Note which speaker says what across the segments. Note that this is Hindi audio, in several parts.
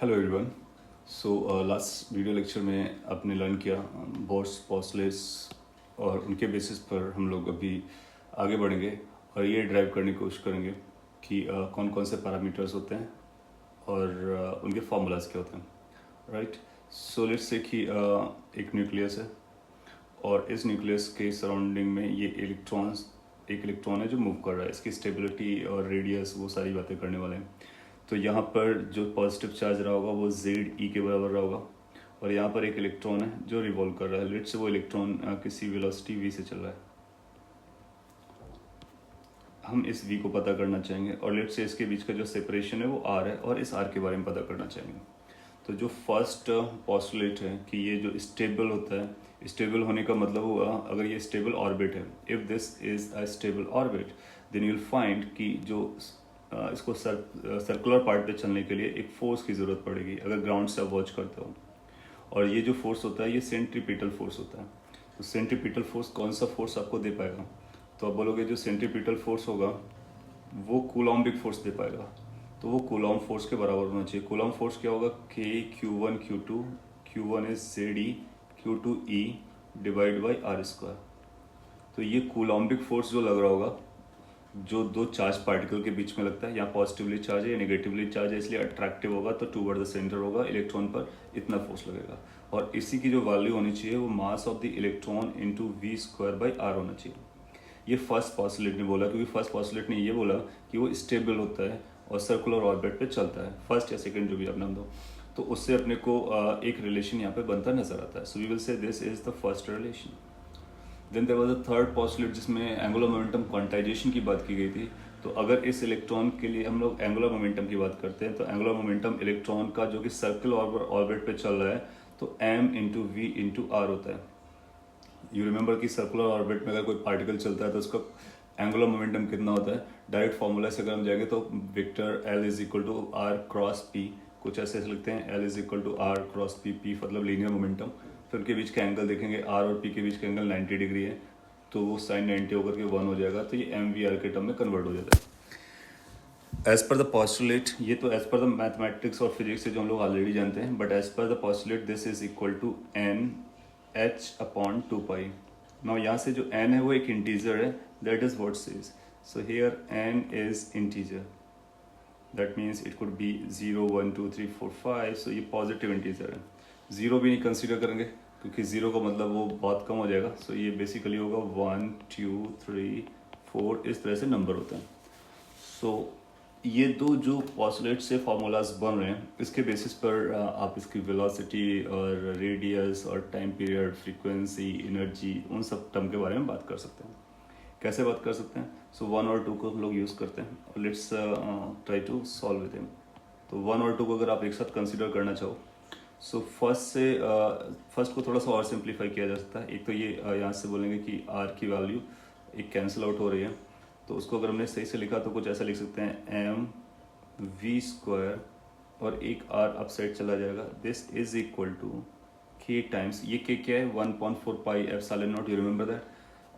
Speaker 1: Hello everyone. So last video lecture में आपने लर्न किया बोर्स पॉस्टलेट्स और उनके बेसिस पर हम लोग अभी आगे बढ़ेंगे और ये ड्राइव करने की कोशिश करेंगे कि कौन कौन से पैरामीटर्स होते हैं और उनके फार्मूलाज क्या होते हैं। राइट। सो लेट्स से कि एक न्यूक्लियस है और इस न्यूक्लियस के सराउंडिंग में ये एक इलेक्ट्रॉन है जो मूव कर रहा है। इसकी स्टेबिलिटी और रेडियस वो सारी बातें करने वाले हैं। तो यहाँ पर जो पॉजिटिव चार्ज रहा होगा वो ZE के बराबर रहा होगा और यहाँ पर एक इलेक्ट्रॉन है जो रिवॉल्व कर रहा है। लेट से वो इलेक्ट्रॉन किसी वेलोसिटी v से चल रहा है। हम इस v को पता करना चाहेंगे और लेट से इसके बीच का जो सेपरेशन है वो r है और इस r के बारे में पता करना चाहेंगे। तो जो फर्स्ट पॉस्टुलेट है कि ये जो स्टेबल होता है, स्टेबल होने का मतलब हुआ अगर ये स्टेबल ऑर्बिट है, if this is a stable orbit then you will find कि जो इसको सर्कुलर पार्ट पे चलने के लिए एक फोर्स की ज़रूरत पड़ेगी अगर ग्राउंड से आप वॉच करते हो। और ये जो फोर्स होता है ये सेंट्रीपिटल फोर्स होता है। तो सेंट्रीपिटल फोर्स कौन सा फोर्स आपको दे पाएगा? तो आप बोलोगे जो सेंट्रीपिटल फोर्स होगा वो कूलॉम्बिक फोर्स दे पाएगा। तो वो कूलॉम फोर्स के बराबर होना चाहिए। कूलॉम फोर्स क्या होगा? Q1 Q2, Q1 is ZE, Q2 E divide by r²। तो ये कूलॉम्बिक फोर्स जो लग रहा होगा जो दो चार्ज पार्टिकल के बीच में लगता है, या पॉजिटिवली चार्ज है या नेगेटिवली चार्ज है, इसलिए अट्रैक्टिव होगा तो टूवर्ड द सेंटर होगा, इलेक्ट्रॉन पर इतना फोर्स लगेगा। और इसी की जो वैल्यू होनी चाहिए वो mass of the electron into v²/r होना चाहिए। ये फर्स्ट पॉस्टुलेट ने बोला, क्योंकि फर्स्ट पॉस्टुलेट ने ये बोला कि वो स्टेबल होता है और सर्कुलर ऑर्बिट पे चलता है, फर्स्ट या सेकंड जो भी आप नाम दो। तो उससे अपने को एक रिलेशन यहाँ पे बनता नजर आता है। So we will say this is the first relation. Then there was a third postulate जिसमें एंगुलर मोमेंटम क्वांटाइजेशन की बात की गई थी। तो अगर इस इलेक्ट्रॉन के लिए हम लोग एंगुलर मोमेंटम की बात करते हैं तो एंगुलर मोमेंटम इलेक्ट्रॉन का जो कि सर्कल ऑर्बिट पे चल रहा है तो m into v into r होता है। यू रिमेंबर कि सर्कुलर ऑर्बिट में अगर कोई पार्टिकल चलता है तो उसका एंगुलर मोमेंटम कितना होता है? डायरेक्ट फॉर्मूला से अगर हम जाएंगे तो vector L is equal to r cross p, कुछ ऐसे लिखते हैं L is equal to r cross p, p मतलब लीनियर मोमेंटम। फिर उनके बीच का एंगल देखेंगे, R और P के बीच का एंगल 90 डिग्री है तो वो साइन 90 होकर के 1 हो जाएगा। तो ये MVR के टर्म में कन्वर्ट हो जाता है एज पर द पॉस्टुलेट। ये तो एज पर द मैथमेटिक्स और फिजिक्स से जो हम लोग ऑलरेडी जानते हैं, but as per the postulate this is equal to NH/2 pi. Now यहाँ से जो n है वो एक इंटीजर है, that is what says. So here n is integer, that means it could be 0 1 2 3 4 5। So ये पॉजिटिव इंटीजर है। जीरो भी नहीं कंसिडर करेंगे क्योंकि जीरो का मतलब वो बहुत कम हो जाएगा। सो ये बेसिकली होगा 1 2 3 4, इस तरह से नंबर होते हैं। सो ये दो जो पॉस्टुलेट से फार्मूलाज बन रहे हैं इसके बेसिस पर आप इसकी वेलोसिटी और रेडियस और टाइम पीरियड, फ्रीक्वेंसी, एनर्जी, उन सब टर्म के बारे में बात कर सकते हैं। कैसे बात कर सकते हैं? सो 1 और 2 को हम लोग यूज़ करते हैं और let's try to solve with him. तो 1 और 2 को अगर आप एक साथ कंसिडर करना चाहो, सो फर्स्ट को थोड़ा सा और सिंप्लीफाई किया जा सकता है। एक तो ये यहाँ से बोलेंगे कि r की वैल्यू एक कैंसिल आउट हो रही है, तो उसको अगर हमने सही से लिखा तो कुछ ऐसा लिख सकते हैं mv² और एक r अपसाइड चला जाएगा। This is equal to k times, ये k क्या है? 1/4 pi epsilon naught, you remember that,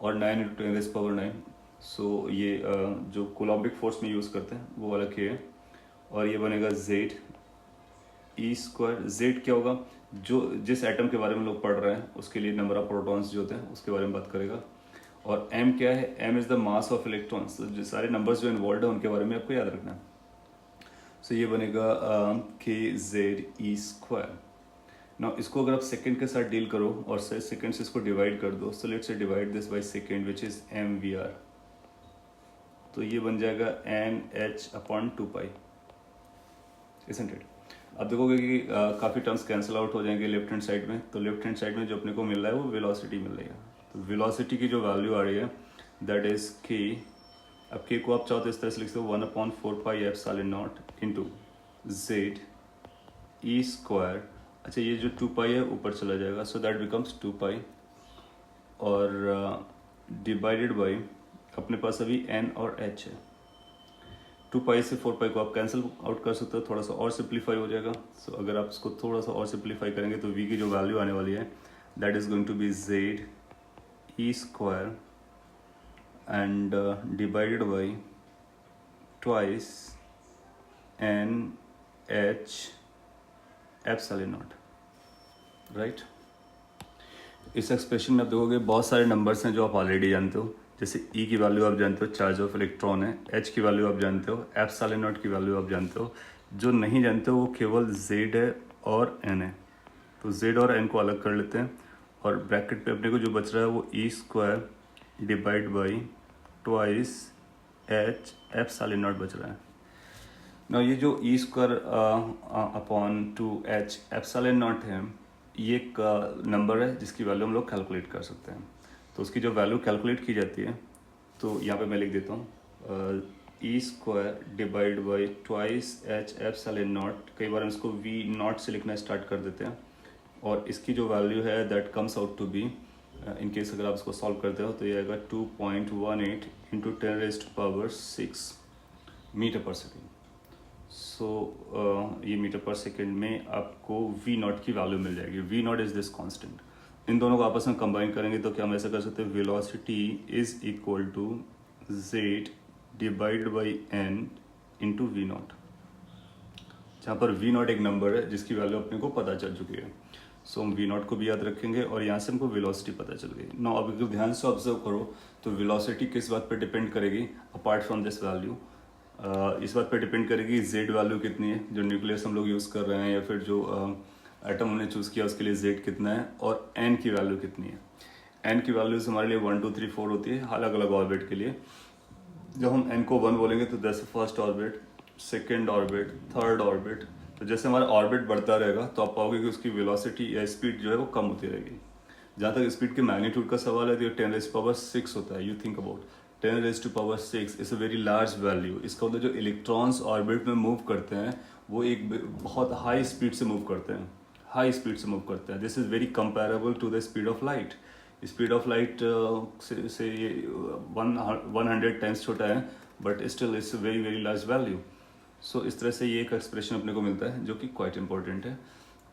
Speaker 1: और 9 × 10⁻⁹। सो ये जो कोलॉम्बिक फोर्स में यूज़ करते हैं वो वाला k है और ये बनेगा Z E²। Z क्या होगा? जो जिस एटम के बारे में लोग पढ़ रहे हैं उसके लिए नंबर ऑफ प्रोटॉन्स जो होते हैं उसके बारे में बात करेगा। और m क्या है? m is the mass of electrons. जो सारे नंबर्स जो इन्वॉल्व है उनके बारे में आपको याद रखना है। सो ये बनेगा kZe²। ना इसको अगर आप सेकंड के साथ डील करो और सेकंड से इसको डिवाइड कर दो, so let's say divide this by second which is MVR। तो ये बन जाएगा NH/2 पाई, इसंट इट? अब देखोगे कि काफ़ी टर्म्स कैंसिल आउट हो जाएंगे लेफ्ट हैंड साइड में। तो लेफ्ट हैंड साइड में जो अपने को मिल रहा है वो वेलोसिटी मिल रही है। तो वेलोसिटी की जो वैल्यू आ रही है दैट इज k। अब k को आप चाहो तो इस तरह से लिख सकते हो 1/4 pi epsilon not into Z E²। अच्छा ये जो 2 पाई है ऊपर चला जाएगा, सो दैट बिकम्स 2 पाई और डिवाइडेड बाई अपने पास अभी n और h है। 2 पाई से 4 पाई को आप कैंसिल आउट कर सकते हो, थोड़ा सा और सिंप्लीफाई हो जाएगा। सो अगर आप इसको थोड़ा सा और सिंप्लीफाई करेंगे तो v की जो वैल्यू आने वाली है that is going to be Z E² and divided by twice NH epsilon naught, right. इस एक्सप्रेशन में आप देखोगे बहुत सारे नंबर्स हैं जो आप ऑलरेडी जानते हो, जैसे E की वैल्यू आप जानते हो, चार्ज ऑफ इलेक्ट्रॉन है, H की वैल्यू आप जानते हो, एप्सिलॉन नॉट की वैल्यू आप जानते हो। जो नहीं जानते हो वो केवल Z है और N है, तो Z और N को अलग कर लेते हैं और ब्रैकेट पे अपने को जो बच रहा है वो E² divide by twice H epsilon not बच रहा है ना। ये जो E² upon 2H epsilon not है, ये एक नंबर है जिसकी वैल्यू हम लोग कैलकुलेट कर सकते हैं। तो उसकी जो वैल्यू कैलकुलेट की जाती है, तो यहाँ पे मैं लिख देता हूँ E² divide by twice H epsilon not. कई बार हम इसको V0 से लिखना स्टार्ट कर देते हैं और इसकी जो वैल्यू है that comes out to be, in case अगर आप इसको सॉल्व करते हो तो ये आएगा 2.18 इंटू 10⁻⁶ मीटर पर सेकेंड। सो ये मीटर पर सेकेंड में आपको V0 की वैल्यू मिल जाएगी। V0 is this constant. इन दोनों को आपस में कंबाइन करेंगे तो क्या हम ऐसा कर सकते हैं, velocity is equal to Z divide by N into V0, जहाँ पर V0 एक नंबर है जिसकी वैल्यू अपने को पता चल चुकी है। सो हम V0 को भी याद रखेंगे और यहाँ से हमको वेलोसिटी पता चल गई। नो, अब अगर ध्यान से ऑब्जर्व करो तो वेलोसिटी किस बात पर डिपेंड करेगी अपार्ट फ्रॉम दिस वैल्यू, इस बात पर डिपेंड करेगी Z वैल्यू कितनी है, जो न्यूक्लियस हम लोग यूज़ कर रहे हैं या फिर जो एटम हमने चूज़ किया उसके लिए Z कितना है, और N की वैल्यू कितनी है। N की वैल्यूज हमारे लिए 1 2 3 4 होती है अलग अलग ऑर्बिट के लिए। जब हम N को 1 बोलेंगे तो जैसे first orbit, second orbit, third orbit, तो जैसे हमारा ऑर्बिट बढ़ता रहेगा तो आप पाओगे कि उसकी वेलोसिटी या स्पीड जो है वो कम होती रहेगी। जहाँ तक स्पीड के मैग्नीट्यूड का सवाल है तो ये 10⁻⁶ होता है। You think about 10⁻⁶ is a very large value. इसका मतलब जो इलेक्ट्रॉन्स ऑर्बिट में मूव करते हैं वो एक बहुत हाई स्पीड से मूव करते हैं, हाई स्पीड से मूव करते हैं। This is very comparable to the speed of light. Speed of light से ये 100 टाइम्स छोटा है, but still it's very very large value. So इस तरह से ये एक एक्सप्रेशन अपने को मिलता है जो कि क्वाइट इंपॉर्टेंट है।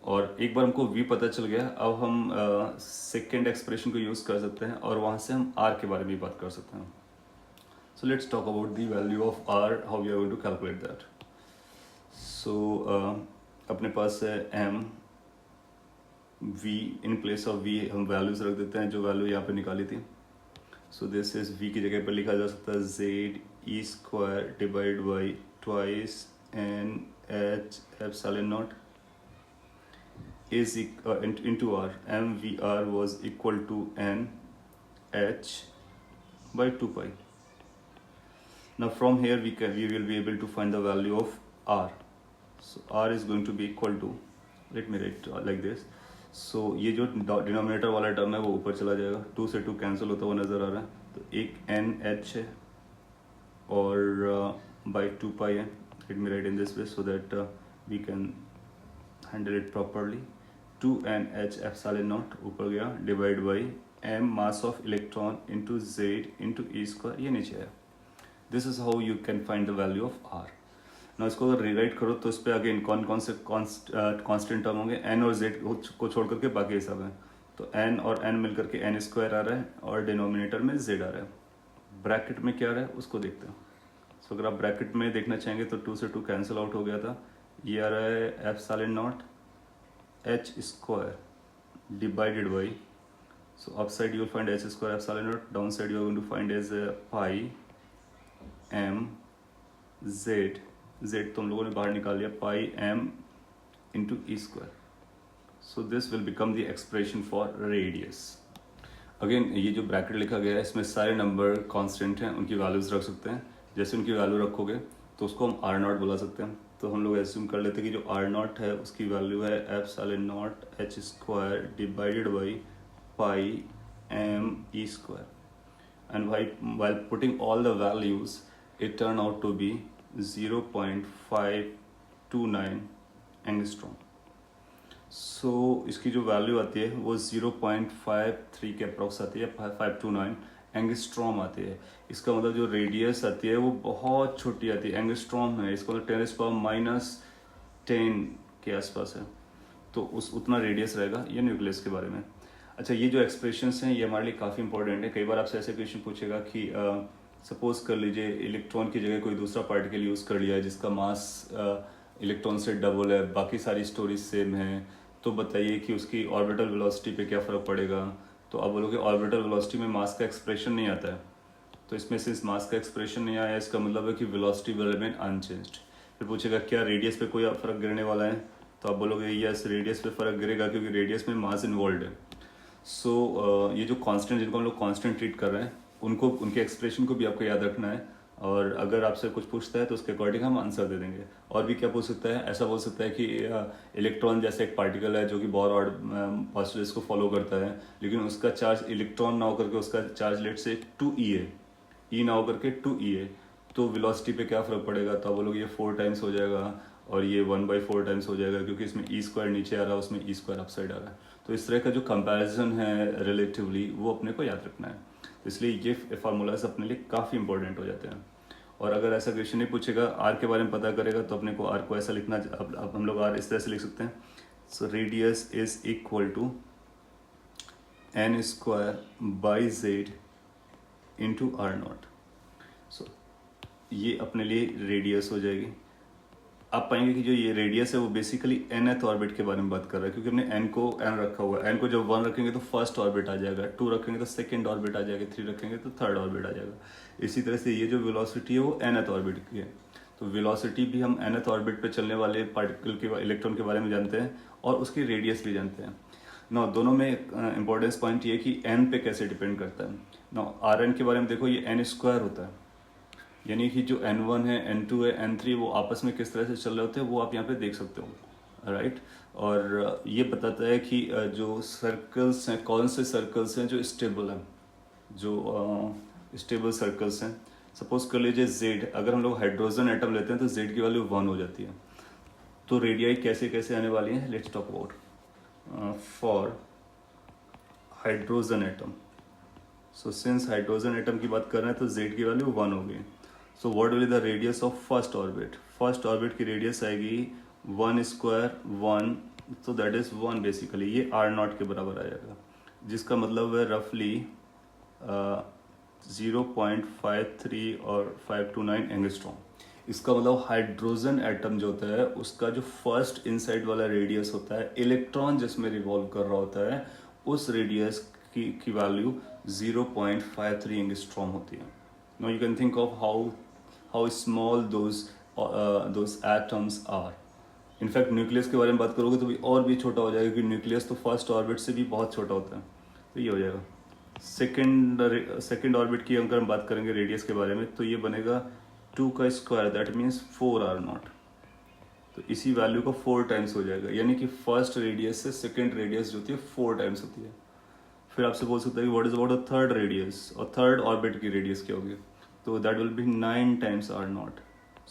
Speaker 1: और एक बार हमको V पता चल गया, अब हम सेकेंड एक्सप्रेशन को यूज़ कर सकते हैं और वहाँ से हम R के बारे में बात कर सकते हैं। So let's talk about the value of R, how we are going to calculate that. So अपने पास है M, V, in place of V हम वैल्यूज रख देते हैं जो वैल्यू यहाँ पे निकाली थी। सो दिस इज V की जगह पर लिखा जा सकता है Z E² divide by twice N H epsilon not is into R. MVR was equal to N H by 2 pi. Now from here we will be able to find the value of R. So R is going to be equal to, let me write like this. So ये जो डिनोमिनेटर वाला टर्म है वो ऊपर चला जाएगा, 2 से 2 कैंसिल होता हुआ नजर आ रहा है, तो एक NH है और by 2 pi है. Let me write in this way so that we can handle it properly. 2NH epsilon not ऊपर गया divide by M mass of electron into Z into E², ये नीचे है. This is how you can find the value of R. ना इसको अगर रिराइट करो तो इस पर अगेन कौन कौन से कांस्टेंट टर्म होंगे, N और Z को छोड़ करके बाकी सब है. तो N और N मिल करके N² आ रहा है और डिनोमिनेटर में Z आ रहा है. ब्रैकेट में क्या आ रहा है उसको देखते हैं. सो अगर आप ब्रैकेट में देखना चाहेंगे तो 2 से 2 कैंसिल आउट हो गया था. ये आ रहा है epsilon not H² divided by, so upside you will find H² epsilon naught, downside you are going to find as pi M Z. Z तो हम लोगों ने बाहर निकाल लिया, pi M into E². So this will become the expression for radius. Again ये जो ब्रैकेट लिखा गया है इसमें सारे नंबर कांस्टेंट हैं, उनकी वैल्यूज रख सकते हैं. जैसे उनकी वैल्यू रखोगे तो उसको हम R0 बुला सकते हैं. तो हम लोग एज्यूम कर लेते हैं कि जो R0 है उसकी वैल्यू है epsilon not H² divided by pi M E². And while putting all the values it turned out to be 0.529 angstrom. So इसकी जो वैल्यू आती है वो 0.53 के अप्रॉक्स आती है, 529 एंगस्ट्रॉम आती है. इसका मतलब जो रेडियस आती है वो बहुत छोटी आती है, एंगस्ट्रॉम है. इसका मतलब 10⁻⁻10 के आसपास है, तो उतना रेडियस रहेगा. ये न्यूक्लियस के बारे में. अच्छा, ये जो एक्सप्रेशंस हैं ये हमारे लिए काफ़ी इंपॉर्टेंट है. कई बार आपसे ऐसे क्वेश्चन पूछेगा कि सपोज कर लीजिए इलेक्ट्रॉन की जगह कोई दूसरा पार्टिकल यूज़ कर लिया है जिसका मास इलेक्ट्रॉन से डबल है, बाकी सारी स्टोरीज सेम है, तो बताइए कि उसकी ऑर्बिटल वेलोसिटी पे क्या फ़र्क पड़ेगा। तो आप बोलोगे ऑर्बिटल वेलोसिटी में मास का एक्सप्रेशन नहीं आता है, तो इसमें से इस मास का एक्सप्रेशन नहीं आया, इसका मतलब है कि वेलोसिटी विल रिमेन अनचेंज्ड। फिर पूछेगा क्या रेडियस पे कोई फर्क गिरने वाला है, तो आप बोलोगे यस रेडियस पे फर्क गिरेगा क्योंकि रेडियस में मास इन्वॉल्व है। सो ये जो कांस्टेंट जिनको हम लोग कांस्टेंट ट्रीट कर रहे हैं उनको उनके एक्सप्रेशन को भी आपको याद रखना है, और अगर आपसे कुछ पूछता है तो उसके अकॉर्डिंग हम आंसर दे देंगे। और भी क्या पूछ सकता है, ऐसा बोल सकता है कि इलेक्ट्रॉन जैसे एक पार्टिकल है जो कि बोर ऑड पॉस्टुलेट्स को फॉलो करता है, लेकिन उसका चार्ज इलेक्ट्रॉन ना होकर के उसका चार्ज लेट से 2e है, ई ना होकर के 2e है, तो वेलोसिटी पे क्या फ़र्क पड़ेगा। तो आप बोलोगे ये 4 टाइम्स हो जाएगा और ये 1/4 टाइम्स हो जाएगा, क्योंकि इसमें ई स्क्वायर नीचे आ रहा है, उसमें ई स्क्वायर अपसाइड आ रहा है। तो इस तरह का जो कंपैरिजन है रिलेटिवली वो अपने को याद रखना है, तो इसलिए ये फार्मूलाज अपने लिए काफ़ी इंपॉर्टेंट हो जाते हैं। और अगर ऐसा क्वेश्चन नहीं पूछेगा, आर के बारे में पता करेगा, तो अपने को आर को ऐसा लिखना, अब हम लोग आर इस तरह से लिख सकते हैं। So radius is equal to n square by Z into R naught. So ये अपने लिए रेडियस हो जाएगी। आप पाएंगे कि जो ये रेडियस है वो बेसिकली nth ऑर्बिट के बारे में बात कर रहा है, क्योंकि हमने n को n रखा हुआ है। n को जब 1 रखेंगे तो फर्स्ट ऑर्बिट आ जाएगा, 2 रखेंगे तो सेकंड ऑर्बिट आ जाएगा, 3 रखेंगे तो थर्ड ऑर्बिट आ जाएगा। इसी तरह से ये जो वेलोसिटी है वो nth ऑर्बिट की है, तो वेलोसिटी भी हम nth ऑर्बिट पे चलने वाले पार्टिकल के इलेक्ट्रॉन के बारे में जानते हैं और उसकी रेडियस भी जानते हैं। नौ दोनों में इंपॉर्टेंस पॉइंट ये कि n पे कैसे डिपेंड करता है। नौ Rn के बारे में देखो, ये n स्क्वायर होता है, यानी कि जो n1 है, n2 है, n3 वो आपस में किस तरह से चल रहे होते हैं वो आप यहाँ पे देख सकते हो, राइट। और ये बताता है कि जो सर्कल्स हैं, कौन से सर्कल्स हैं जो स्टेबल हैं, जो स्टेबल सर्कल्स हैं। सपोज कर लीजिए Z, अगर हम लोग हाइड्रोजन एटम लेते हैं तो Z की वैल्यू 1 हो जाती है। तो रेडियाई कैसे कैसे आने वाली हैं, let's talk about for hydrogen atom. So since hydrogen atom की बात कर रहे हैं तो Z की वैल्यू 1 होगी। So what will the radius of first orbit, first orbit की रेडियस आएगी 1 स्क्वायर 1, तो दैट इज 1 बेसिकली, ये आर नॉट के बराबर आ जाएगा, जिसका मतलब है रफली 0.53 और 529 एंगस्ट्रॉम। इसका मतलब हाइड्रोजन एटम जो होता है उसका जो फर्स्ट इनसाइड वाला रेडियस होता है, इलेक्ट्रॉन जिसमें रिवॉल्व कर रहा होता है, उस रेडियस की वैल्यू 0.53 एंगस्ट्रॉम होती है। Now you can think of how small those atoms are. In fact nucleus के बारे में बात करोगे तो भी और भी छोटा हो जाएगा, क्योंकि न्यूक्लियस तो फर्स्ट ऑर्बिट से भी बहुत छोटा होता है। तो ये हो जाएगा सेकेंड ऑर्बिट की। अगर हम बात करेंगे रेडियस के बारे में तो ये बनेगा 2 का स्क्वायर, दैट मीन्स 4 r0। तो इसी वैल्यू को 4 टाइम्स हो जाएगा, यानी कि फर्स्ट रेडियस से सेकेंड रेडियस जो होती है 4 टाइम्स होती है। फिर आपसे बोल सकता है कि what is about the third radius, और थर्ड ऑर्बिट की रेडियस क्या होगी, तो that will be 9 times r0।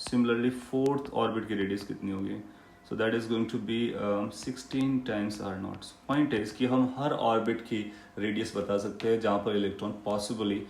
Speaker 1: Similarly fourth orbit की रेडियस कितनी होगी, so that is going to be 16 times r0। Point है कि हम हर ऑर्बिट की रेडियस बता सकते हैं जहाँ पर इलेक्ट्रॉन पॉसिबली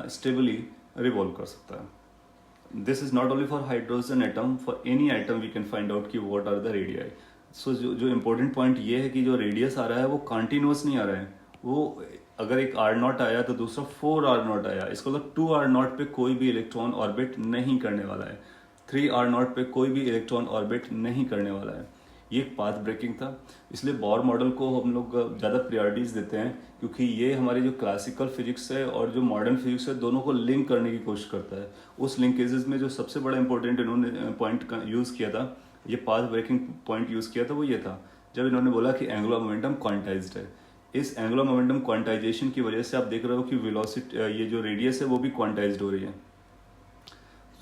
Speaker 1: स्टेबली रिवॉल्व कर सकता है। This is not only for hydrogen atom, for any item we can find out कि what are the radii. So जो इम्पोर्टेंट पॉइंट ये है कि जो रेडियस आ रहा है वो कॉन्टिन्यूस नहीं आ रहा है, वो अगर एक r0 आया तो दूसरा 4 r0 आया, इसका मतलब 2 r0 पे कोई भी इलेक्ट्रॉन ऑर्बिट नहीं करने वाला है, 3 r0 पे कोई भी इलेक्ट्रॉन ऑर्बिट नहीं करने वाला है। ये एक पाथ ब्रेकिंग था, इसलिए बॉर मॉडल को हम लोग ज़्यादा प्रायोरिटीज देते हैं, क्योंकि ये हमारी जो क्लासिकल फिजिक्स है और जो मॉडर्न फिजिक्स है दोनों को लिंक करने की कोशिश करता है। उस लिंकेजेस में जो सबसे बड़ा इंपॉर्टेंट इन्होंने पॉइंट का यूज़ किया था, ये पाथ ब्रेकिंग पॉइंट यूज़ किया था, वो ये था जब इन्होंने बोला कि एंगुलर मोमेंटम क्वांटाइज्ड है। इस एंगुलर मोमेंटम क्वांटाइजेशन की वजह से आप देख रहे हो कि वेलोसिटी, ये जो रेडियस है वो भी क्वांटाइज्ड हो रही है,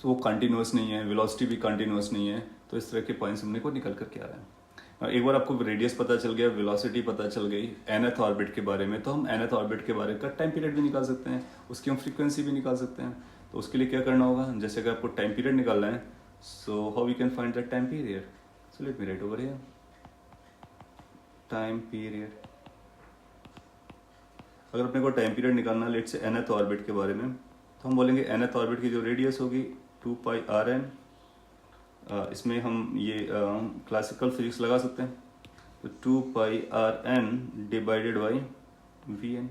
Speaker 1: सो वो कंटिन्यूस नहीं है, वेलोसिटी भी कंटिन्यूस नहीं है। तो इस तरह के पॉइंट्स हमने को निकल कर के आ रहे हैं। एक बार आपको रेडियस पता चल गया, वेलोसिटी पता चल गई, nth ऑर्बिट के बारे में, तो हम nth ऑर्बिट के बारे का टाइम पीरियड भी निकाल सकते हैं, उसकी हम फ्रीक्वेंसी भी निकाल सकते हैं। तो उसके लिए क्या करना होगा, जैसे अगर आपको टाइम पीरियड निकालना है, so how we can find that time period, so let me write over here time period. अगर अपने को टाइम पीरियड निकालना है लेट से nth ऑर्बिट के बारे में, तो हम बोलेंगे nth ऑर्बिट की जो रेडियस होगी 2 पाई rn, इसमें हम ये क्लासिकल फिजिक्स लगा सकते हैं, तो 2 पाई rn डिवाइडेड बाई vn।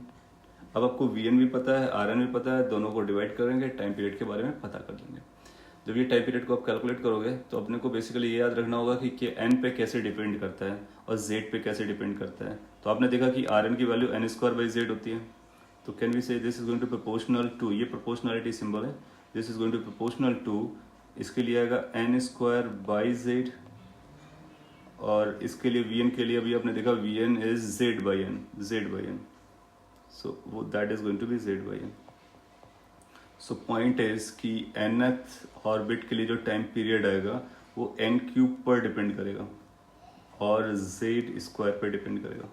Speaker 1: अब आपको vn भी पता है, rn भी पता है, दोनों को डिवाइड करेंगे, टाइम पीरियड के बारे में पता कर लेंगे। जब ये टाइम पीरियड को आप कैलकुलेट करोगे तो अपने को बेसिकली ये याद रखना होगा कि एन पे कैसे डिपेंड करता है और जेड पे कैसे डिपेंड करता है। तो आपने देखा कि आर एन की value N square by Z होती है, तो can we say this is going to proportional to, ये प्रोपोर्शनलिटी सिंबल है, this is going to proportional to, इसके लिए आएगा एन स्क्वायर बाई जेड, और इसके लिए वी एन के लिए अभी आपने देखा V N is Z by N, Z by N, so वो that is going to be Z by N. So point इज कि nth ऑर्बिट के लिए जो टाइम पीरियड आएगा वो n क्यूब पर डिपेंड करेगा और z स्क्वायर पर डिपेंड करेगा।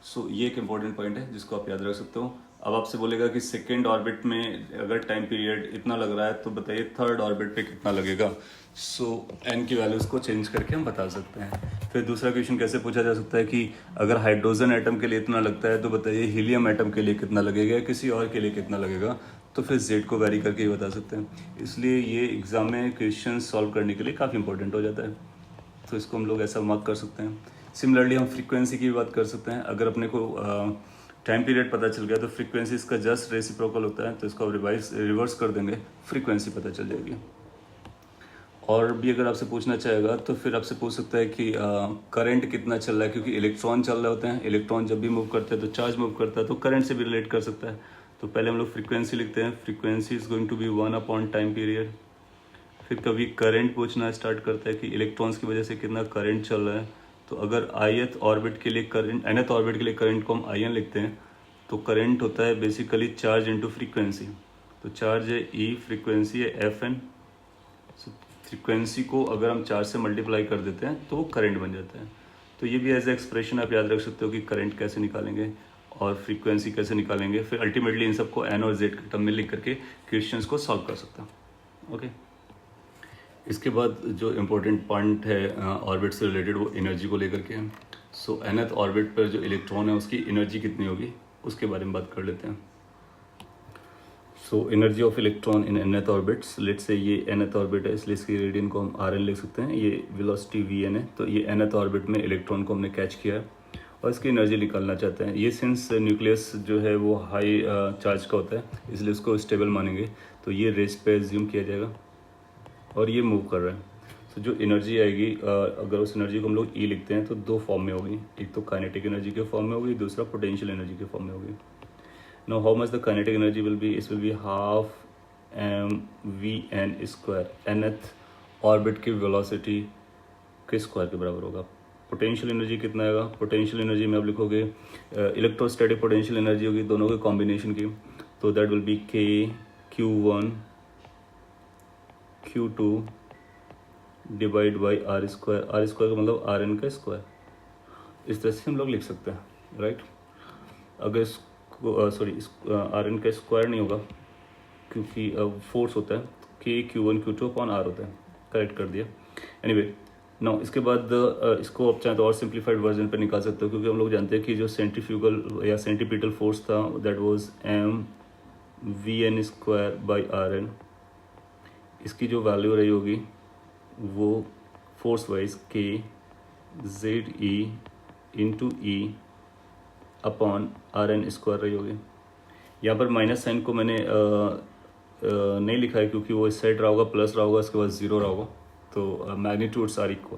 Speaker 1: सो ये एक इम्पॉर्टेंट पॉइंट है जिसको आप याद रख सकते हो। अब आपसे बोलेगा कि सेकेंड ऑर्बिट में अगर टाइम पीरियड इतना लग रहा है तो बताइए थर्ड ऑर्बिट पे कितना लगेगा। सो n की वैल्यूज को चेंज करके हम बता सकते हैं। फिर दूसरा क्वेश्चन कैसे पूछा जा सकता है कि अगर हाइड्रोजन एटम के लिए इतना लगता है तो बताइए हीलियम एटम के लिए कितना लगेगा, किसी और के लिए कितना लगेगा, तो फिर z को वेरी करके ही बता सकते हैं। इसलिए ये एग्जाम में क्वेश्चन सॉल्व करने के लिए काफ़ी इंपॉर्टेंट हो जाता है, तो इसको हम लोग ऐसा मार्क कर सकते हैं। सिमिलरली हम फ्रीक्वेंसी की भी बात कर सकते हैं। अगर अपने को टाइम पीरियड पता चल गया तो फ्रीक्वेंसी इसका जस्ट रेसिप्रोकल होता है, तो इसको आप रिवर्स कर देंगे, फ्रीक्वेंसी पता चल जाएगी। और भी अगर आपसे पूछना चाहेगा तो फिर आपसे पूछ सकता है कि करंट कितना चल रहा है, क्योंकि इलेक्ट्रॉन चल रहे होते हैं, इलेक्ट्रॉन जब भी मूव करते हैं तो चार्ज मूव करता है, तो करंट से भी रिलेट कर सकता है। तो पहले हम लोग फ्रीक्वेंसी लिखते हैं, frequency is going to be 1 upon time period. फिर कभी करंट पूछना स्टार्ट करता है कि इलेक्ट्रॉन्स की वजह से कितना करंट चल रहा है, तो अगर ith ऑर्बिट के लिए करंट, nth ऑर्बिट के लिए करंट को हम in लिखते हैं, तो करंट होता है बेसिकली चार्ज इनटू फ्रीक्वेंसी। तो चार्ज है E, फ्रीक्वेंसी है Fn। सो फ्रीक्वेंसी को अगर हम चार्ज से मल्टीप्लाई कर देते हैं तो वो करंट बन जाता है। तो ये भी एज ए एक्सप्रेशन आप याद रख सकते हो कि करंट कैसे निकालेंगे और फ्रीक्वेंसी कैसे निकालेंगे। फिर अल्टीमेटली इन सबको n और z के टर्म में लिख करके क्वेश्चंस को सॉल्व कर सकते हैं। ओके, इसके बाद जो इम्पोर्टेंट पॉइंट है ऑर्बिट से रिलेटेड वो एनर्जी को लेकर के है। सो nth ऑर्बिट पर जो इलेक्ट्रॉन है उसकी एनर्जी कितनी होगी उसके बारे में बात कर लेते हैं। So energy of electron in nth orbits, let's say ये nth ऑर्बिट है इसलिए इसकी रेडियन को हम Rn लिख सकते हैं, ये वेलोसिटी Vn है। तो ये nth ऑर्बिट में इलेक्ट्रॉन को हमने कैच किया है और इसकी एनर्जी निकालना चाहते हैं। ये सिंस न्यूक्लियस जो है वो हाई चार्ज का होता है इसलिए उसको स्टेबल मानेंगे, तो ये रेस्ट पे एज्यूम किया जाएगा और ये मूव कर रहा है। तो जो एनर्जी आएगी अगर उस एनर्जी को हम लोग E लिखते हैं तो दो फॉर्म में होगी, एक तो काइनेटिक एनर्जी के फॉर्म में होगी, दूसरा पोटेंशियल एनर्जी के फॉर्म में होगी। Now how much the kinetic energy will be, इस will be half mvn square, nth orbit की वेलोसिटी के स्क्वायर के बराबर होगा। पोटेंशियल एनर्जी कितना आएगा, पोटेंशियल एनर्जी में आप लिखोगे इलेक्ट्रोस्टैटिक पोटेंशियल एनर्जी होगी दोनों के कॉम्बिनेशन की, तो that will be k q1 q2 divide by R square का मतलब आर एन का स्क्वायर। इस तरह से हम लोग लिख सकते हैं, राइट। अगर इसको आर एन का स्क्वायर नहीं होगा क्योंकि फोर्स होता है, के Q1 Q2 अपॉन आर होता है, करेक्ट कर दिया। एनीवे नाउ इसके बाद इसको आप चाहें तो और सिंप्लीफाइड वर्जन पर निकाल सकते हो, क्योंकि हम लोग जानते हैं कि जो सेंट्रीफ्यूगल या सेंटीपिटल फोर्स था that was mvn square by R N. इसकी जो वैल्यू रही होगी वो force wise K Z E into E upon R N square रही होगी। यहाँ पर माइनस साइन को मैंने नहीं लिखा है क्योंकि वो इस साइड रहा होगा, प्लस रहा होगा, उसके बाद जीरो रहा होगा, तो मैग्नीट्यूड्स आर इक्वल।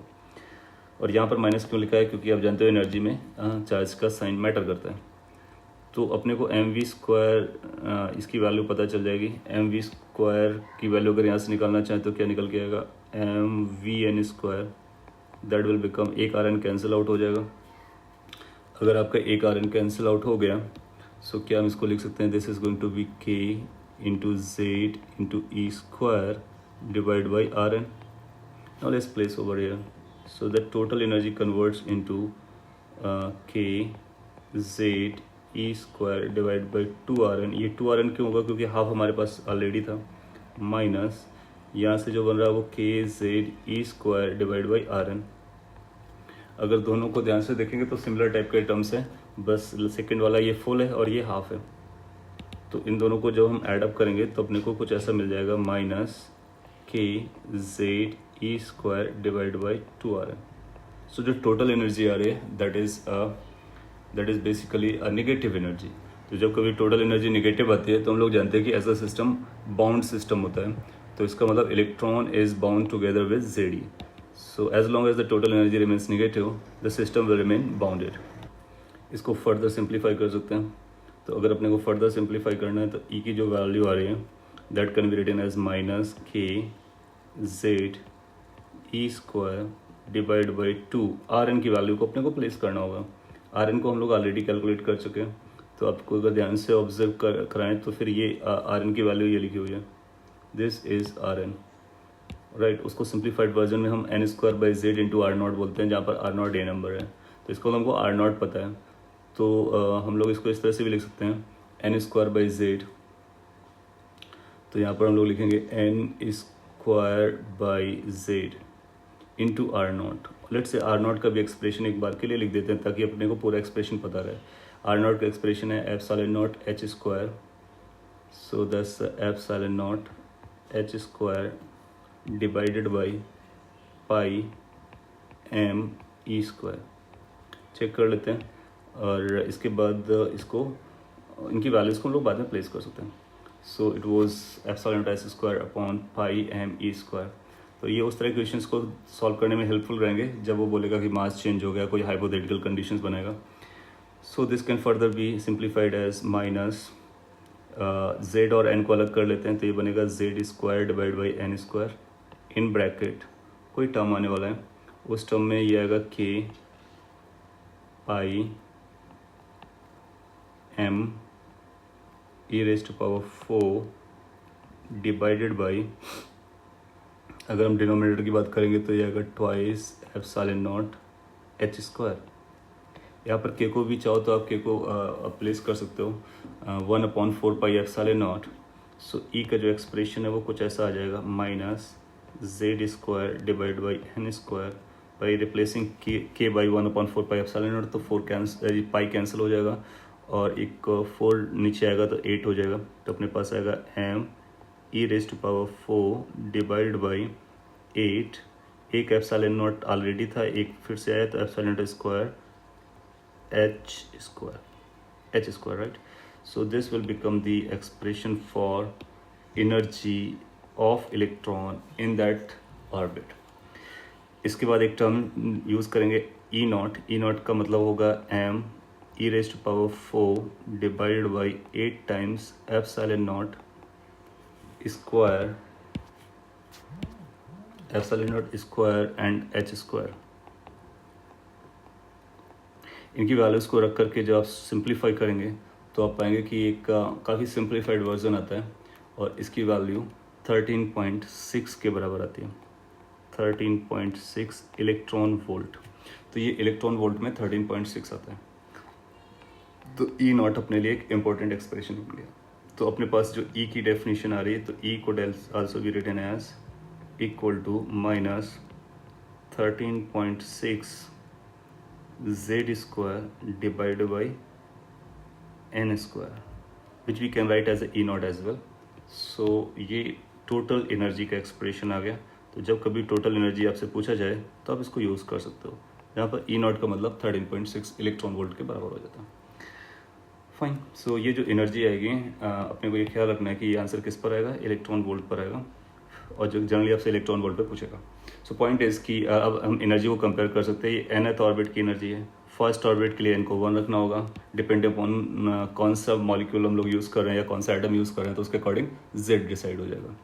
Speaker 1: और यहाँ पर माइनस क्यों लिखा है, क्योंकि आप जानते हो एनर्जी में चार्ज का साइन मैटर करता है। तो अपने को एम वी स्क्वायर इसकी वैल्यू पता चल जाएगी। एम वी स्क्वायर की वैल्यू अगर यहाँ से निकालना चाहें तो क्या निकल के आएगा, M V N square, that will become, एक आर एन कैंसिल आउट हो जाएगा। अगर आपका एक आर एन कैंसिल आउट हो गया सो क्या हम इसको लिख सकते हैं, this is going to be K into Z into E square divide by R N. Now let's place over here, so that total energy converts into K Z E square divide by 2rn। ये 2rn क्यों होगा, क्योंकि हाफ हमारे पास ऑलरेडी था, माइनस यहाँ से जो बन रहा है वो के Z E square divide by rn। अगर दोनों को ध्यान से देखेंगे तो सिमिलर टाइप के टर्म्स हैं, बस सेकंड वाला ये फुल है और ये हाफ है। तो इन दोनों को जब हम ऐड अप करेंगे तो अपने को कुछ ऐसा मिल जाएगा, minus K Z E square divide by 2rn। सो जो टोटल एनर्जी आ रही है that is basically a negative energy. तो जब कभी टोटल एनर्जी नेगेटिव आती है तो हम लोग जानते हैं कि ऐसा सिस्टम बाउंड सिस्टम होता है, तो इसका मतलब electron is bound together with Ze. So as long as the total energy remains negative the system will remain bounded. इसको फर्दर सिंप्लीफाई कर सकते हैं. तो अगर अपने को फर्दर सिंप्लीफाई करना है तो ई की जो वैल्यू आ रही है that can be written as minus K Z E square divide by 2. R N की वैल्यू को अपने को प्लेस करना होगा. आर एन को हम लोग ऑलरेडी कैलकुलेट कर चुके हैं. तो आपको अगर ध्यान से ऑब्जर्व कराएं तो फिर ये आर एन की वैल्यू ये लिखी हुई है, this is R N, right. उसको सिंप्लीफाइड वर्जन में हम N square by Z into R naught बोलते हैं, जहाँ पर आर नॉट ए नंबर है. तो इसको हमको आर नॉट पता है, तो हम लोग इसको इस तरह से भी लिख सकते हैं एन स्क्वायर बाई जेड. तो यहाँ पर हम लोग लिखेंगे N square by Z into R naught. Let say R naught का भी एक्सप्रेशन एक बार के लिए लिख देते हैं ताकि अपने को पूरा एक्सप्रेशन पता रहे. आर नॉट का एक्सप्रेशन है epsilon naught H square. So that's epsilon naught H square divided by pi M E square. Check कर लेते हैं और इसके बाद इसको इनकी वैल्यूज को हम लोग बाद में प्लेस कर सकते हैं. So it was epsilon naught H square upon pi M E square. तो ये उस तरह के क्वेश्चंस को सॉल्व करने में हेल्पफुल रहेंगे जब वो बोलेगा कि मास चेंज हो गया, कोई हाइपोथेटिकल कंडीशंस बनाएगा. So this can further be simplified as minus Z और एन को अलग कर लेते हैं तो ये बनेगा Z square divide by N square in bracket कोई टर्म आने वाला है, उस टर्म में ये आएगा K pi M E raise to power 4 divided by, अगर हम डिनोमिनेटर की बात करेंगे तो ये आएगा twice epsilon naught H square. यहाँ पर के को भी चाहो तो आप के को प्लेस कर सकते हो 1/4 पाई एप्सिलॉन नॉट. सो ई का जो एक्सप्रेशन है वो कुछ ऐसा आ जाएगा minus Z square divide by N square by replacing K by 1/4 pi epsilon naught. तो 4 पाई कैंसिल हो जाएगा और एक 4 नीचे आएगा तो 8 हो जाएगा. तो अपने पास आएगा M E raise to power 4 divide by 8. एक एप्सिलॉन नॉट ऑलरेडी था, एक फिर से आया तो epsilon naught square H square, right. So this will become the expression for energy of electron in that orbit. इसके बाद एक टर्म यूज़ करेंगे ई नॉट. ई नॉट का मतलब होगा M E raise to power 4 divided by 8 times epsilon naught square epsilon naught square and H square. इनकी वैल्यूज़ को रख करके जब आप सिंप्लीफाई करेंगे तो आप पाएंगे कि एक काफ़ी सिंप्लीफाइड वर्जन आता है और इसकी वैल्यू 13.6 के बराबर आती है. 13.6 इलेक्ट्रॉन वोल्ट. तो ये इलेक्ट्रॉन वोल्ट में 13.6 आता है. तो ई नॉट अपने लिए एक इम्पोर्टेंट एक्सप्रेशन बन गया. तो अपने पास जो ई की डेफिनेशन आ रही है तो E could also be written as equal to minus 13.6 Z square divide by N square which we can write as E naught as well. So ये टोटल एनर्जी का एक्सप्रेशन आ गया. तो जब कभी टोटल एनर्जी आपसे पूछा जाए तो आप इसको यूज़ कर सकते हो, जहाँ पर ई नॉट का मतलब 13.6 इलेक्ट्रॉन वोल्ट के बराबर हो जाता है. फाइन. सो ये जो एनर्जी आएगी अपने को ये ख्याल रखना है कि ये आंसर किस पर आएगा, इलेक्ट्रॉन वोल्ट पर आएगा और जो जनरली आपसे इलेक्ट्रॉन वोल्ट पर पूछेगा. सो पॉइंट इज़ कि अब हम एनर्जी को कंपेयर कर सकते हैं. ये nth ऑर्बिट की एनर्जी है. फर्स्ट ऑर्बिट के लिए इनको 1 रखना होगा डिपेंड अपॉन कौन सा मॉलिक्यूल हम लोग यूज़ कर रहे हैं या कौन सा एटम यूज़ कर रहे हैं, तो उसके अकॉर्डिंग जेड डिसाइड हो जाएगा.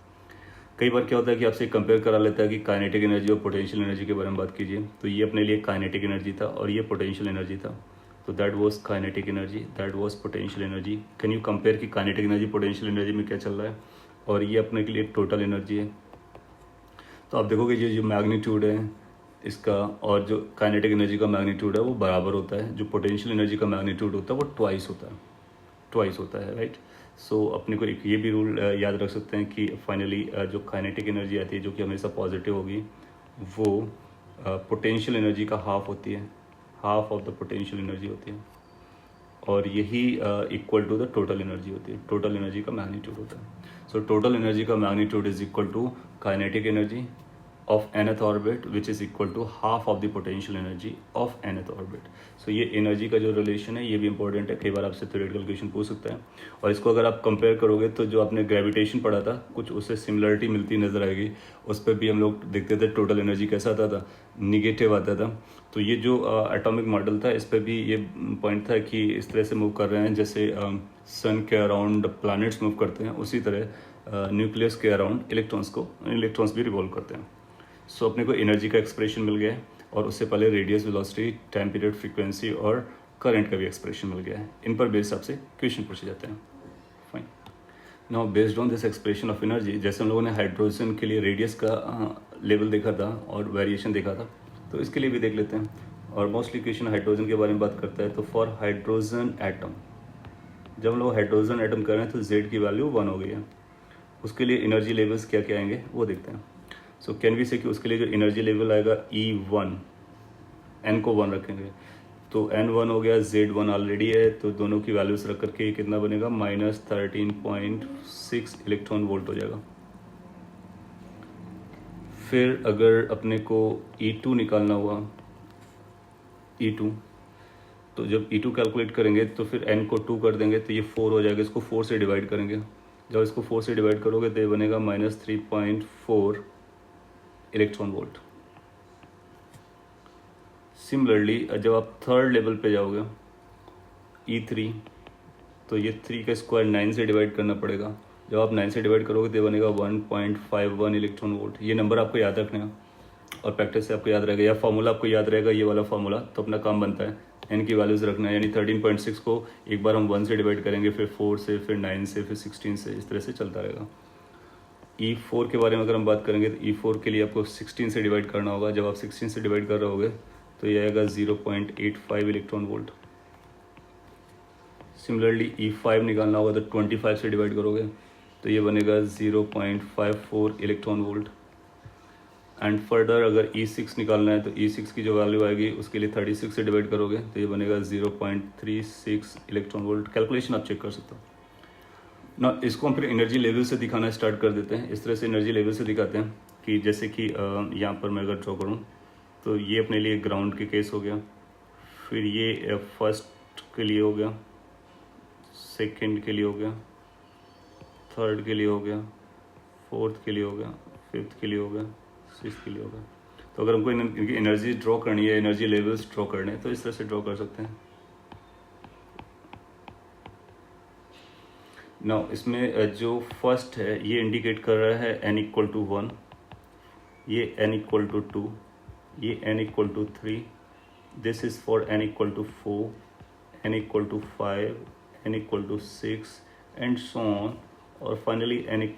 Speaker 1: कई बार क्या होता है कि आपसे कंपेयर करा लेता है कि काइनेटिक एनर्जी और पोटेंशियल एनर्जी के बारे में बात कीजिए. तो ये अपने लिए काइनेटिक एनर्जी था और ये पोटेंशियल एनर्जी था. तो that was kinetic energy, that was potential energy. Can you compare कि काइनेटिक एनर्जी पोटेंशियल एनर्जी में क्या चल रहा है, और ये अपने के लिए टोटल एनर्जी है. तो आप देखोगे जो मैग्नीट्यूड है इसका और जो काइनेटिक एनर्जी का मैग्नीट्यूड है वो बराबर होता है. जो पोटेंशियल एनर्जी का मैग्नीट्यूड होता है वो ट्वाइस होता है, राइट. सो अपने को एक ये भी रूल याद रख सकते हैं कि फाइनली जो काइनेटिक एनर्जी आती है जो कि हमेशा पॉजिटिव होगी वो पोटेंशियल एनर्जी का हाफ होती है, half of the potential energy होती है. और यही equal to the total energy होती है, टोटल एनर्जी का मैग्नीट्यूड होता है. सो टोटल एनर्जी का magnitude is equal to kinetic energy of nth orbit which is equal to half of the potential energy of nth orbit. So ये एनर्जी का जो रिलेशन है ये भी इंपॉर्टेंट है, कई बार आपसे थ्योरेटिकल क्वेश्चन पूछ सकता है। और इसको अगर आप कंपेयर करोगे तो जो आपने ग्रेविटेशन पढ़ा था कुछ उससे सिमिलरिटी मिलती नजर आएगी। उस पर भी हम लोग देखते थे टोटल एनर्जी कैसा आता था, निगेटिव आता था। तो ये जो एटॉमिक मॉडल था इस पर भी ये पॉइंट था कि इस तरह से मूव कर रहे हैं जैसे सन के अराउंड प्लैनेट्स मूव करते हैं, उसी तरह न्यूक्लियस के अराउंड इलेक्ट्रॉन्स भी रिवॉल्व करते हैं। सो अपने को एनर्जी का एक्सप्रेशन मिल गया है और उससे पहले radius, velocity, time period, frequency और करंट का भी एक्सप्रेशन मिल गया है। इन पर बेस्ड आपसे क्वेश्चन पूछे जाते हैं। Fine, now based on this expression of energy, जैसे हम लोगों ने हाइड्रोजन के लिए रेडियस का लेवल देखा था और वेरिएशन देखा था, तो इसके लिए भी देख लेते हैं। और मोस्टली क्वेश्चन हाइड्रोजन के बारे में बात करता है। तो फॉर हाइड्रोजन एटम, जब हम लोग हाइड्रोजन एटम कर रहे हैं तो जेड की वैल्यू 1 हो गई है। उसके लिए एनर्जी लेवल्स क्या क्या आएंगे वो देखते हैं। सो कैन वी से कि उसके लिए जो एनर्जी लेवल आएगा E1, n को 1 रखेंगे तो N1 हो गया, Z1 ऑलरेडी है तो दोनों की वैल्यूज रख करके ये कितना बनेगा, -13.6 इलेक्ट्रॉन वोल्ट हो जाएगा। फिर अगर अपने को E2 निकालना हुआ, E2, तो जब E2 कैलकुलेट करेंगे तो फिर n को 2 कर देंगे तो ये 4 हो जाएगा। इसको 4 से डिवाइड करेंगे, जब इसको 4 से डिवाइड करोगे तो ये बनेगा -3.4 इलेक्ट्रॉन वोल्ट। सिमिलरली जब आप थर्ड लेवल पे जाओगे E3, तो ये 3 का स्क्वायर 9 से डिवाइड करना पड़ेगा। जब आप 9 से डिवाइड करोगे तो ये बनेगा 1.51 इलेक्ट्रॉन वोल्ट। ये नंबर आपको याद रखना है और प्रैक्टिस से आपको याद रहेगा, या फार्मूला आपको याद रहेगा ये वाला फार्मूला, तो अपना काम बनता है n की वैल्यूज रखना है। यानी 13.6 को एक बार हम 1 से डिवाइड करेंगे, फिर 4 से, फिर 9 से, फिर 16 से, इस तरह से चलता रहेगा। E4 के बारे में अगर हम बात करेंगे तो E4 के लिए आपको 16 से डिवाइड करना होगा। जब आप 16 से डिवाइड कर रहे होगे तो ये आएगा 0.85 इलेक्ट्रॉन वोल्ट। सिमिलरली E5 निकालना होगा तो 25 से डिवाइड करोगे तो ये बनेगा 0.54 इलेक्ट्रॉन वोल्ट। एंड फर्दर अगर E6 निकालना है तो E6 की जो वैल्यू आएगी उसके लिए 36 से डिवाइड करोगे तो ये बनेगा 0.36 इलेक्ट्रॉन वोल्ट। कैलकुलेशन आप चेक कर सकते हो ना। इसको हम फिर एनर्जी लेवल से दिखाना स्टार्ट कर देते हैं। इस तरह से एनर्जी लेवल से दिखाते हैं कि जैसे कि यहाँ पर मैं अगर ड्रॉ करूँ तो ये अपने लिए ग्राउंड के केस हो गया, फिर ये फर्स्ट के लिए हो गया, सेकंड के लिए हो गया, थर्ड के लिए हो गया, फोर्थ के लिए हो गया, फिफ्थ के लिए हो गया, सिक्स्थ के लिए हो गया। तो अगर हमको इनकी एनर्जी ड्रॉ करनी है, एनर्जी लेवल्स ड्रॉ करने हैं तो इस तरह से ड्रॉ कर सकते हैं। नाउ इसमें जो फर्स्ट है ये इंडिकेट कर रहा है n = 1, ये n = 2, ये n = 3, this is for n = 4, n = 5, n = 6 and so on, और finally n =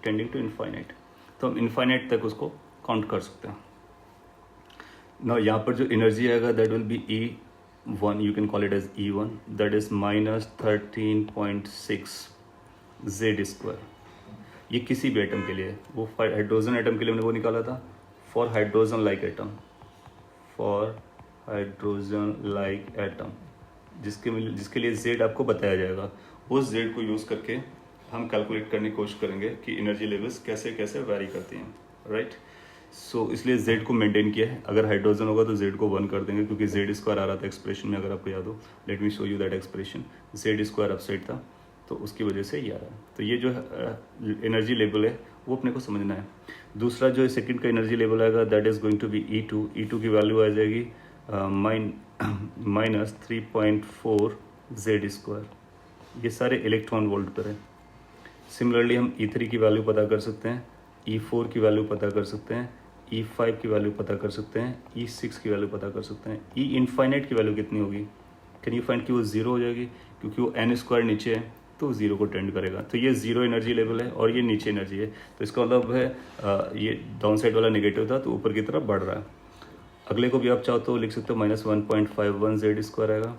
Speaker 1: tending to infinite. तो हम इनफाइनाइट तक उसको काउंट कर सकते हैं। नाउ यहाँ पर जो एनर्जी आएगा that will be E1, you can call it as E1, that is -13.6 Z²। ये किसी भी एटम के लिए, वो हाइड्रोजन एटम के लिए हमने वो निकाला था, for hydrogen like atom, for hydrogen like atom, जिसके लिए Z आपको बताया जाएगा। उस Z को यूज़ करके हम कैलकुलेट करने की कोशिश करेंगे कि एनर्जी लेवल्स कैसे कैसे वैरी करती हैं, राइट। सो इसलिए Z को मेंटेन किया है। अगर हाइड्रोजन होगा तो Z को 1 कर देंगे क्योंकि Z² आ रहा था एक्सप्रेशन में, अगर आपको याद हो। Let me show you that expression. Z² upside था तो उसकी वजह से ये आ रहा है। तो ये जो एनर्जी लेवल है वो अपने को समझना है। दूसरा जो सेकंड का एनर्जी लेवल आएगा that is going to be E2। E2 की वैल्यू आ जाएगी -3.4 Z²। ये सारे इलेक्ट्रॉन वोल्ट पर है। सिमिलरली हम E3 की वैल्यू पता कर सकते हैं, E4 की वैल्यू पता कर सकते हैं, E5 की वैल्यू पता कर सकते हैं, E6 की वैल्यू पता कर सकते हैं। E इनफाइनाइट की वैल्यू कितनी होगी, कैन यू फाइंड कि वो 0 हो जाएगी, क्योंकि वो n² नीचे है तो 0 को टेंड करेगा। तो ये 0 एनर्जी लेवल है और ये नीचे एनर्जी है, तो इसका मतलब है ये डाउन साइड वाला नेगेटिव था तो ऊपर की तरफ बढ़ रहा है। अगले को भी आप चाहो तो लिख सकते हो -1.51 Z² आएगा।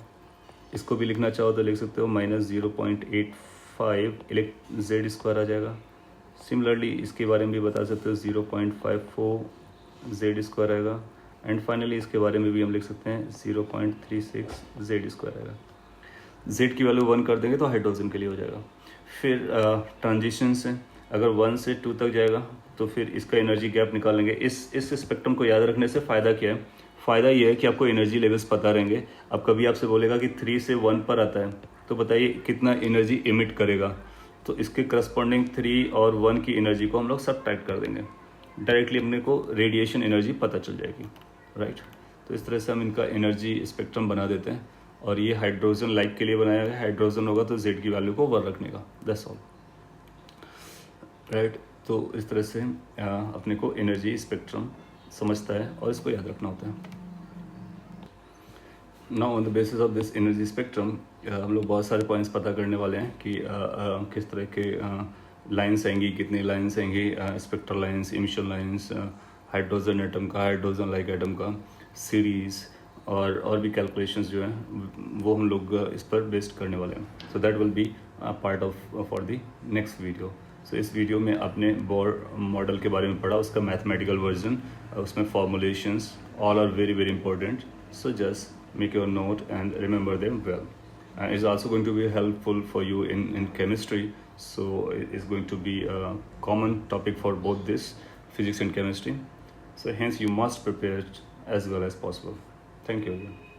Speaker 1: इसको भी लिखना चाहो तो लिख सकते हो -0.85 Z² आ जाएगा। सिमिलरली इसके बारे में भी बता सकते हो 0.54 Z² आएगा। एंड फाइनली इसके बारे में भी हम लिख सकते हैं 0.36 Z² आएगा। Z की वैल्यू 1 कर देंगे तो हाइड्रोजन के लिए हो जाएगा। फिर ट्रांजिशंस हैं। अगर 1 से 2 तक जाएगा तो फिर इसका एनर्जी गैप निकालेंगे। इस स्पेक्ट्रम को याद रखने से फ़ायदा क्या है? फ़ायदा ये है कि आपको एनर्जी लेवल्स पता रहेंगे। अब कभी आपसे बोलेगा कि 3 से 1 पर आता है तो बताइए कितना एनर्जी इमिट करेगा, तो इसके करस्पॉन्डिंग 3 और 1 की एनर्जी को हम लोग सब्ट्रैक्ट कर देंगे, डायरेक्टली अपने को रेडिएशन एनर्जी पता चल जाएगी, राइट। तो इस तरह से हम इनका एनर्जी स्पेक्ट्रम बना देते हैं। और ये हाइड्रोजन लाइक के लिए बनाया गया है। हाइड्रोजन होगा तो जेड की वैल्यू को 1 रखने का, दैट्स ऑल, राइट। तो इस तरह से अपने को एनर्जी स्पेक्ट्रम समझता है और इसको याद रखना होता है। Now on the basis of this energy spectrum हम लोग बहुत सारे पॉइंट्स पता करने वाले हैं कि किस तरह के लाइन्स आएंगी, कितनी लाइन्स आएंगी, spectral lines, emission lines, hydrogen atom का, हाइड्रोजन लाइक एटम का सीरीज़, और भी कैलकुलेशंस जो हैं वो हम लोग इस पर बेस्ड करने वाले हैं। So that will be part of for the next video. सो इस वीडियो में आपने बोर मॉडल के बारे में पढ़ा, उसका मैथमेटिकल वर्जन, उसमें formulations, all are very very important. So just make your note and remember them well. It's also going to be helpful for you in chemistry, so it's going to be a common topic for both this physics and chemistry, so hence you must prepare it as well as possible. Thank you again.